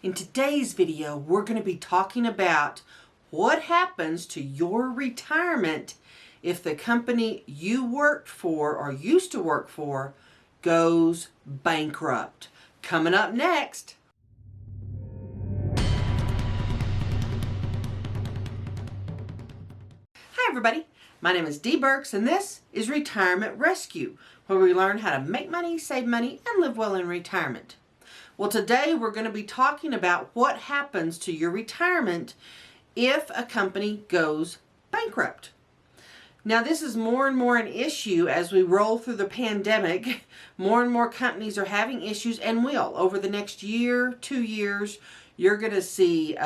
In today's video, we're going to be talking about what happens to your retirement if the company you worked for or used to work for goes bankrupt. Coming up next. Hi everybody, my name is Dee Burks and this is Retirement Rescue, where we learn how to make money, save money, and live well in retirement. Well, today we're going to be talking about what happens to your retirement if a company goes bankrupt. Now, this is more and more an issue as we roll through the pandemic. More and more companies are having issues and will. Over the next year, 2 years, you're going to see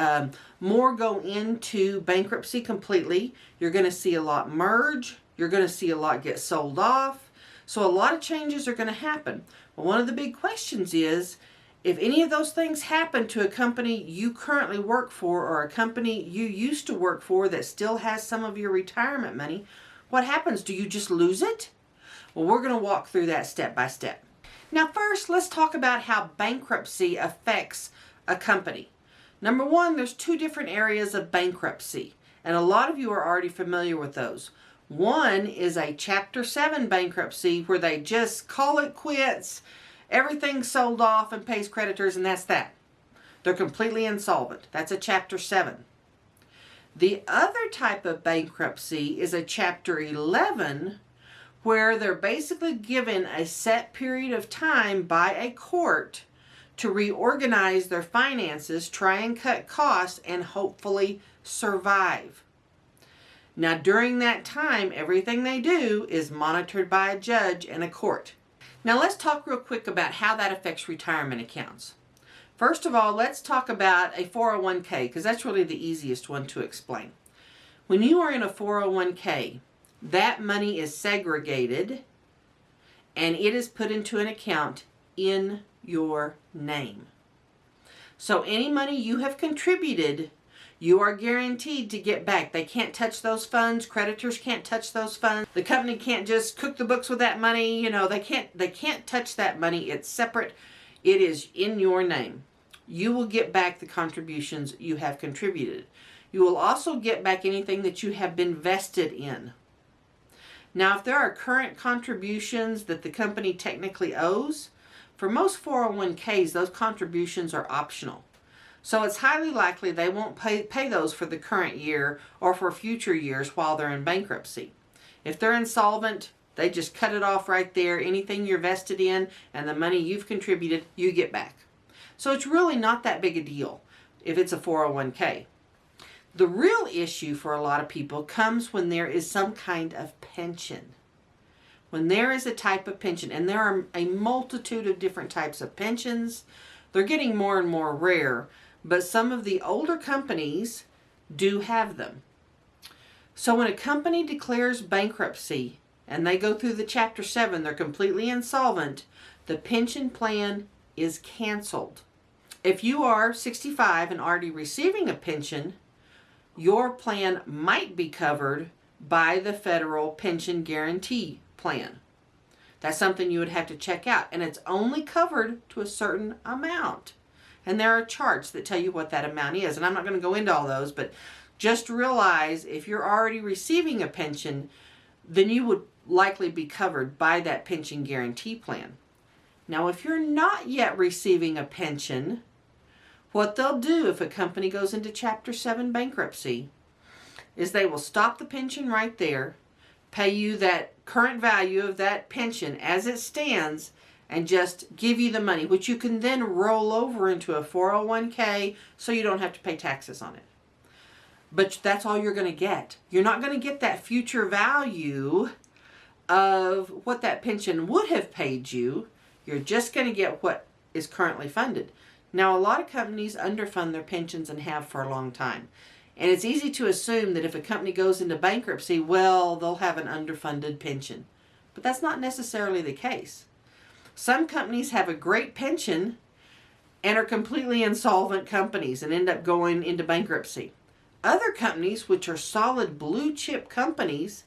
more go into bankruptcy completely. You're going to see a lot merge. You're going to see a lot get sold off. So a lot of changes are going to happen. But one of the big questions is, if any of those things happen to a company you currently work for or a company you used to work for that still has some of your retirement money, what happens? Do you just lose it? Well, we're going to walk through that step by step. Now, first, let's talk about how bankruptcy affects a company. Number one, there's two different areas of bankruptcy, and a lot of you are already familiar with those. One is a Chapter 7 bankruptcy where they just call it quits. Everything's sold off and pays creditors, and that's that. They're completely insolvent. That's a Chapter 7. The other type of bankruptcy is a Chapter 11, where they're basically given a set period of time by a court to reorganize their finances, try and cut costs, and hopefully survive. Now, during that time, everything they do is monitored by a judge and a court. Now, let's talk real quick about how that affects retirement accounts. First of all, let's talk about a 401k, because that's really the easiest one to explain. When you are in a 401k, that money is segregated and it is put into an account in your name. So any money you have contributed, you are guaranteed to get back. They can't touch those funds. Creditors can't touch those funds. The company can't just cook the books with that money. They can't touch that money. It's separate. It is in your name. You will get back the contributions you have contributed. You will also get back anything that you have been vested in. Now, if there are current contributions that the company technically owes, for most 401ks, those contributions are optional. So it's highly likely they won't pay those for the current year or for future years while they're in bankruptcy. If they're insolvent, they just cut it off right there. Anything you're vested in and the money you've contributed, you get back. So it's really not that big a deal if it's a 401k. The real issue for a lot of people comes when there is some kind of pension. When there is a type of pension, and there are a multitude of different types of pensions, they're getting more and more rare, but some of the older companies do have them. So when a company declares bankruptcy and they go through the Chapter 7, they're completely insolvent, the pension plan is canceled. If you are 65 and already receiving a pension, your plan might be covered by the federal pension guarantee plan. That's something you would have to check out, and it's only covered to a certain amount. And there are charts that tell you what that amount is, and I'm not going to go into all those, but just realize if you're already receiving a pension, then you would likely be covered by that pension guarantee plan. Now, if you're not yet receiving a pension, what they'll do if a company goes into Chapter 7 bankruptcy is they will stop the pension right there, pay you that current value of that pension as it stands, and just give you the money, which you can then roll over into a 401k so you don't have to pay taxes on it. But that's all you're going to get. You're not going to get that future value of what that pension would have paid you. You're just going to get what is currently funded. Now, a lot of companies underfund their pensions and have for a long time. And it's easy to assume that if a company goes into bankruptcy, well, they'll have an underfunded pension. But that's not necessarily the case. Some companies have a great pension and are completely insolvent companies and end up going into bankruptcy. Other companies, which are solid blue chip companies,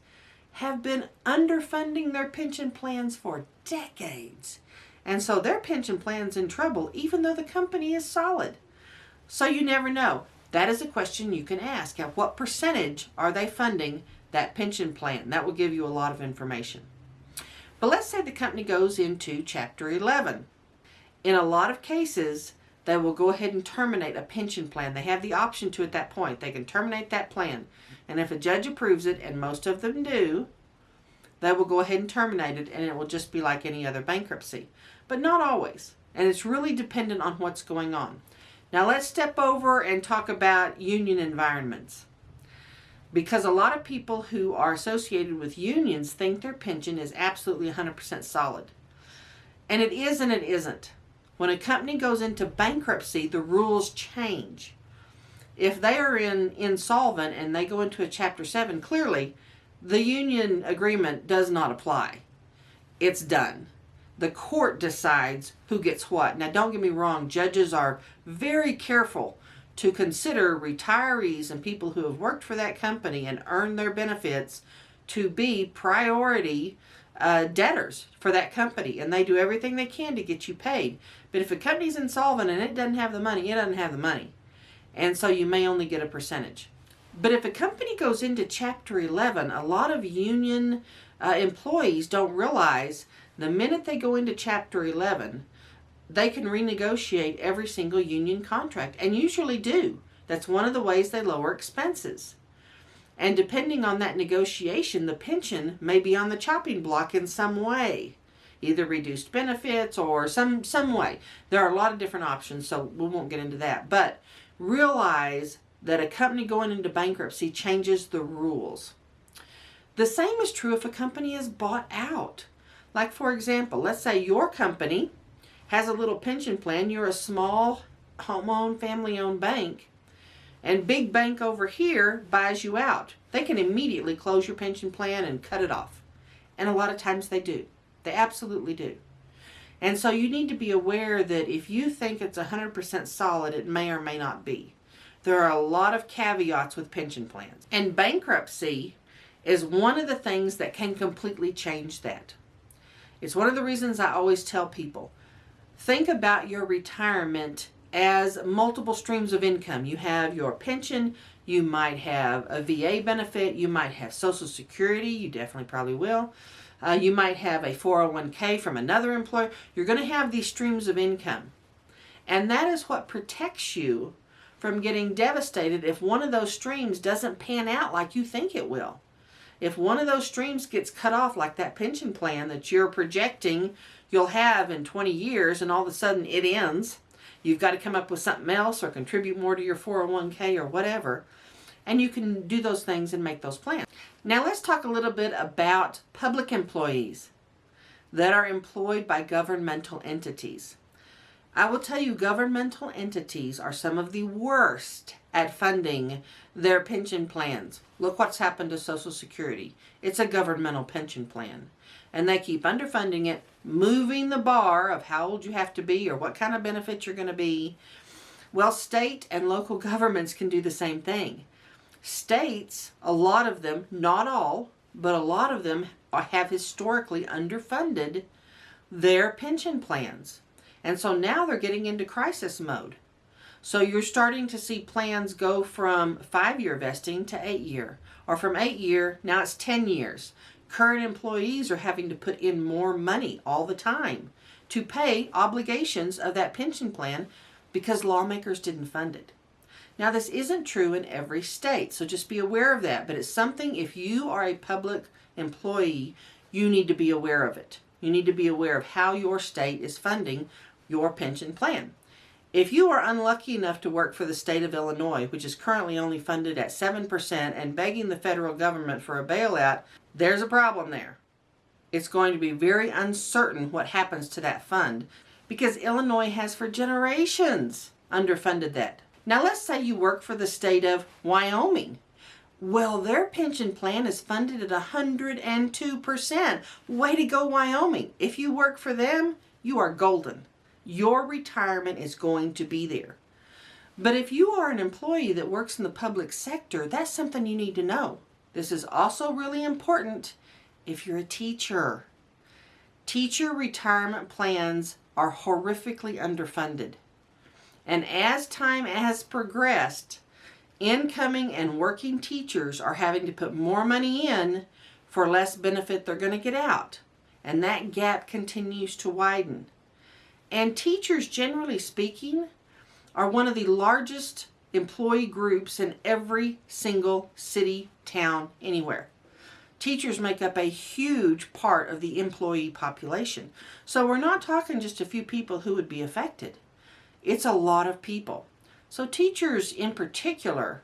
have been underfunding their pension plans for decades. And so their pension plan's in trouble, even though the company is solid. So you never know. That is a question you can ask. At what percentage are they funding that pension plan? That will give you a lot of information. But let's say the company goes into Chapter 11. In a lot of cases, they will go ahead and terminate a pension plan. They have the option to at that point. They can terminate that plan. And if a judge approves it, and most of them do, they will go ahead and terminate it, and it will just be like any other bankruptcy. But not always. And it's really dependent on what's going on. Now let's step over and talk about union environments. Because a lot of people who are associated with unions think their pension is absolutely 100% solid. And it is and it isn't. When a company goes into bankruptcy, the rules change. If they are insolvent and they go into a Chapter 7, clearly the union agreement does not apply. It's done. The court decides who gets what. Now, don't get me wrong, judges are very careful to consider retirees and people who have worked for that company and earned their benefits to be priority debtors for that company, and they do everything they can to get you paid. But if a company's insolvent and it doesn't have the money, it doesn't have the money. And so you may only get a percentage. But if a company goes into Chapter 11, a lot of union employees don't realize the minute they go into Chapter 11, they can renegotiate every single union contract, and usually do. That's one of the ways they lower expenses. And depending on that negotiation, the pension may be on the chopping block in some way, either reduced benefits or some way. There are a lot of different options, so we won't get into that. But realize that a company going into bankruptcy changes the rules. The same is true if a company is bought out. Like, for example, let's say your company has a little pension plan. You're a small home-owned, family-owned bank, and big bank over here buys you out. They can immediately close your pension plan and cut it off. And a lot of times they do. They absolutely do. And so you need to be aware that if you think it's 100% solid, it may or may not be. There are a lot of caveats with pension plans. And bankruptcy is one of the things that can completely change that. It's one of the reasons I always tell people, think about your retirement as multiple streams of income. You have your pension, you might have a VA benefit, you might have Social Security, you definitely probably will. You might have a 401k from another employer. You're going to have these streams of income. And that is what protects you from getting devastated if one of those streams doesn't pan out like you think it will. If one of those streams gets cut off, like that pension plan that you're projecting you'll have in 20 years, and all of a sudden it ends, you've got to come up with something else or contribute more to your 401k or whatever. And you can do those things and make those plans. Now let's talk a little bit about public employees that are employed by governmental entities. I will tell you, governmental entities are some of the worst at funding their pension plans. Look what's happened to Social Security. It's a governmental pension plan. And they keep underfunding it, moving the bar of how old you have to be or what kind of benefits you're going to be. Well, state and local governments can do the same thing. States, a lot of them, not all, but a lot of them have historically underfunded their pension plans. And so now they're getting into crisis mode. So you're starting to see plans go from 5-year vesting to 8-year, or from 8-year, now it's 10 years. Current employees are having to put in more money all the time to pay obligations of that pension plan because lawmakers didn't fund it. Now, this isn't true in every state, so just be aware of that. But it's something, if you are a public employee, you need to be aware of it. You need to be aware of how your state is funding your pension plan. If you are unlucky enough to work for the state of Illinois, which is currently only funded at 7% and begging the federal government for a bailout, there's a problem there. It's going to be very uncertain what happens to that fund because Illinois has for generations underfunded that. Now let's say you work for the state of Wyoming. Well, their pension plan is funded at 102%. Way to go, Wyoming. If you work for them, you are golden. Your retirement is going to be there. But if you are an employee that works in the public sector, that's something you need to know. This is also really important if you're a teacher. Teacher retirement plans are horrifically underfunded. And as time has progressed, incoming and working teachers are having to put more money in for less benefit they're going to get out. And that gap continues to widen. And teachers, generally speaking, are one of the largest employee groups in every single city, town, anywhere. Teachers make up a huge part of the employee population. So we're not talking just a few people who would be affected. It's a lot of people. So teachers in particular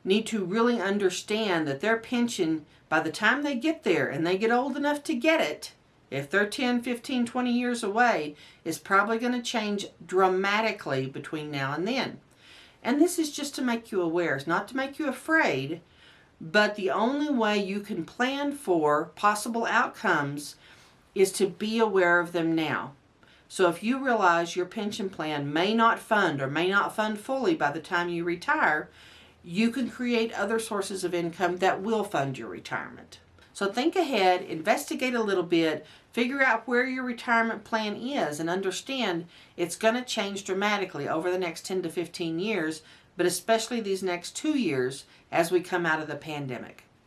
need to really understand that their pension, by the time they get there and they get old enough to get it, if they're 10, 15, 20 years away, is probably going to change dramatically between now and then. And this is just to make you aware. It's not to make you afraid, but the only way you can plan for possible outcomes is to be aware of them now. So if you realize your pension plan may not fund or may not fund fully by the time you retire, you can create other sources of income that will fund your retirement. So think ahead, investigate a little bit, figure out where your retirement plan is, and understand it's going to change dramatically over the next 10 to 15 years, but especially these next 2 years as we come out of the pandemic.